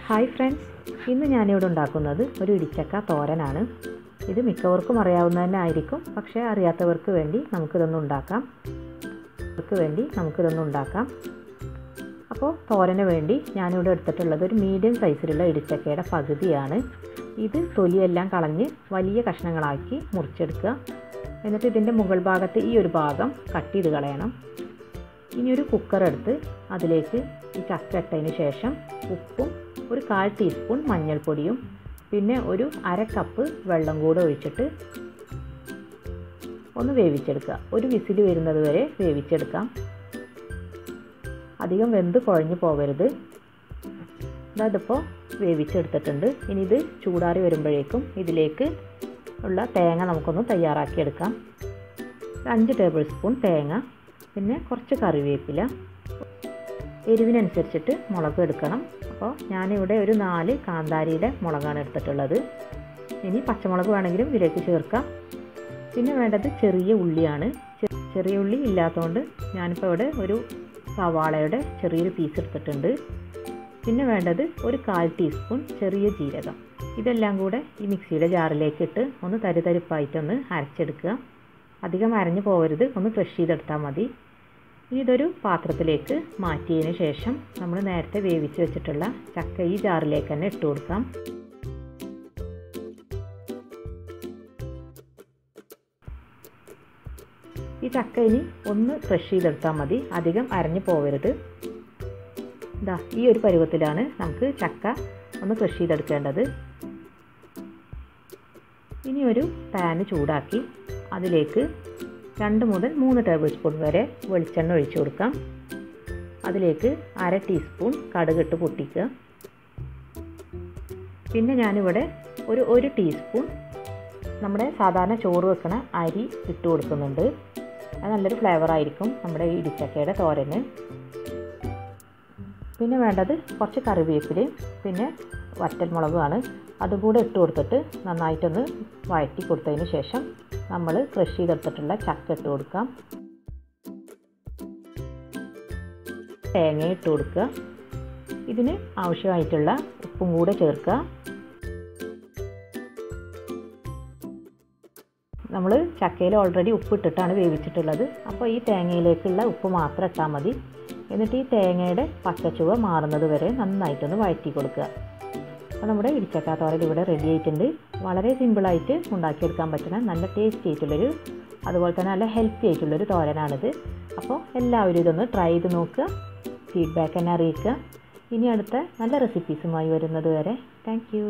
Hi friends, ഇന്ന് ഞാനിവിടെ ഉണ്ടാക്കുന്നത് ഒരു ഇടിച്ചക്ക തോരനാണ്. ഇത് മിക്കവർക്കും അറിയാവുന്നത് തന്നെ ആയിരിക്കും, പക്ഷേ അറിയാത്തവർക്ക് വേണ്ടി നമുക്കിതൊന്ന് ഉണ്ടാക്കാം. അപ്പോൾ തോരന് വേണ്ടി ഞാനിവിടെ എടുത്തിട്ടുള്ളത് ഒരു മീഡിയം സൈസിലുള്ള ഇടിച്ചക്കയുടെ പകുതിയാണ്. ഇത് തൊലിയെല്ലാം കളഞ്ഞ് വലിയ കഷ്ണങ്ങളാക്കി മുറിച്ചെടുക്കുക. എന്നിട്ട് ഇതിൻ്റെ മുകൾ ഭാഗത്ത് ഈ ഒരു ഭാഗം കട്ട് ചെയ്ത് കളയണം. ഇനിയൊരു കുക്കർ എടുത്ത് അതിലേക്ക് ഈ ചക്ക ഇട്ടതിന് ശേഷം ഉപ്പും ഒരു 1/4 ടീസ്പൂൺ മഞ്ഞൾപ്പൊടിയും പിന്നെ ഒരു 1/2 കപ്പ് വെള്ളം കൂടെ ഒഴിച്ചിട്ട് ഒന്ന് വേവിച്ചെടുക്കുക. ഒരു വിസിൽ വരുന്നത് വരെ വേവിച്ചെടുക്കാം. അധികം വെന്ത് കുഴഞ്ഞു പോകരുത്. ഇതിപ്പോൾ വേവിച്ചെടുത്തിട്ടുണ്ട്. ഇനി ഇത് ചൂടാറി വരുമ്പോഴേക്കും ഇതിലേക്ക് ഉള്ള തേങ്ങ നമുക്കൊന്ന് തയ്യാറാക്കിയെടുക്കാം. 5 ടേബിൾ സ്പൂൺ തേങ്ങ, പിന്നെ കുറച്ച് കറിവേപ്പില, എരിവിനനുസരിച്ചിട്ട് മുളക് എടുക്കണം. അപ്പോൾ ഞാനിവിടെ ഒരു 4 കാന്താരിയുടെ മുളകാണ് എടുത്തിട്ടുള്ളത്. ഇനി പച്ചമുളക് വേണമെങ്കിലും ഇതിലേക്ക് ചേർക്കാം. പിന്നെ വേണ്ടത് ചെറിയ ഉള്ളിയാണ്. ചെറിയ ഉള്ളി ഇല്ലാത്തതുകൊണ്ട് ഞാനിപ്പോൾ ഇവിടെ ഒരു സവാളയുടെ ചെറിയൊരു പീസ് എടുത്തിട്ടുണ്ട്. പിന്നെ വേണ്ടത് ഒരു 1/4 ടീസ്പൂൺ ചെറിയ ജീരകം. ഇതെല്ലാം കൂടെ ഈ മിക്സിയുടെ ജാറിലേക്ക് ഇട്ട് ഒന്ന് തരിതരിപ്പായിട്ടൊന്ന് അരച്ചെടുക്കുക. അധികം അരഞ്ഞു പോകരുത്, ഒന്ന് ക്രഷ് ചെയ്തെടുത്താൽ മതി. ഇനി ഇതൊരു പാത്രത്തിലേക്ക് മാറ്റിയതിന് ശേഷം നമ്മൾ നേരത്തെ വേവിച്ച് വെച്ചിട്ടുള്ള ചക്ക ഈ ജാറിലേക്ക് തന്നെ ഇട്ട് കൊടുക്കാം. ഈ ചക്ക ഇനി ഒന്ന് ക്രഷ് ചെയ്തെടുത്താൽ മതി, അധികം അരഞ്ഞു പോകരുത്. ഈ ഒരു പരുവത്തിലാണ് നമുക്ക് ചക്ക ഒന്ന് ക്രഷ് ചെയ്തെടുക്കേണ്ടത്. ഇനി ഒരു പാന് ചൂടാക്കി അതിലേക്ക് 2 മുതൽ 3 ടേബിൾ സ്പൂൺ വരെ വെളിച്ചെണ്ണ ഒഴിച്ചു കൊടുക്കാം. അതിലേക്ക് 1/2 ടീസ്പൂൺ കടുകിട്ട് പൊട്ടിക്കുക. പിന്നെ ഞാനിവിടെ ഒരു 1 ടീസ്പൂൺ നമ്മുടെ സാധാരണ ചോറ് വെക്കണ അരി ഇട്ട് കൊടുക്കുന്നുണ്ട്. അത് നല്ലൊരു ഫ്ലേവറായിരിക്കും നമ്മുടെ ഈ ഇടിച്ചക്കയുടെ തോരന്. പിന്നെ വേണ്ടത് കുറച്ച് കറിവേപ്പിലയും പിന്നെ വറ്റൽമുളകുമാണ്. അതും കൂടെ ഇട്ട് കൊടുത്തിട്ട് നന്നായിട്ടൊന്ന് വഴറ്റി കൊടുത്തതിന് ശേഷം നമ്മൾ ക്രഷ് ചെയ്തെടുത്തിട്ടുള്ള ചക്ക ഇട്ട് കൊടുക്കാം. തേങ്ങ ഇട്ട് കൊടുക്കുക. ഇതിന് ആവശ്യമായിട്ടുള്ള ഉപ്പും കൂടെ ചേർക്കുക. നമ്മൾ ചക്കയിൽ ഓൾറെഡി ഉപ്പ് ഇട്ടിട്ടാണ് വേവിച്ചിട്ടുള്ളത്. അപ്പോൾ ഈ തേങ്ങയിലേക്കുള്ള ഉപ്പ് മാത്രം ഇട്ടാൽ മതി. എന്നിട്ട് ഈ തേങ്ങയുടെ പച്ചച്ചുവ മാറുന്നത് വരെ നന്നായിട്ടൊന്ന് വഴറ്റി കൊടുക്കുക. അപ്പോൾ നമ്മുടെ ഇടിച്ചക്ക തോരൻ ഇവിടെ റെഡി ആയിട്ടുണ്ട്. വളരെ സിമ്പിളായിട്ട് ഉണ്ടാക്കിയെടുക്കാൻ പറ്റുന്ന നല്ല ടേസ്റ്റി ആയിട്ടുള്ളൊരു, അതുപോലെ തന്നെ നല്ല ഹെൽത്തി ആയിട്ടുള്ളൊരു തോരനാണിത്. അപ്പോൾ എല്ലാവരും ഇതൊന്ന് ട്രൈ ചെയ്ത് നോക്കുക, ഫീഡ്ബാക്ക് എന്നെ അറിയിക്കുക. ഇനി അടുത്ത നല്ല റെസിപ്പീസുമായി വരുന്നത് വരെ താങ്ക് യു.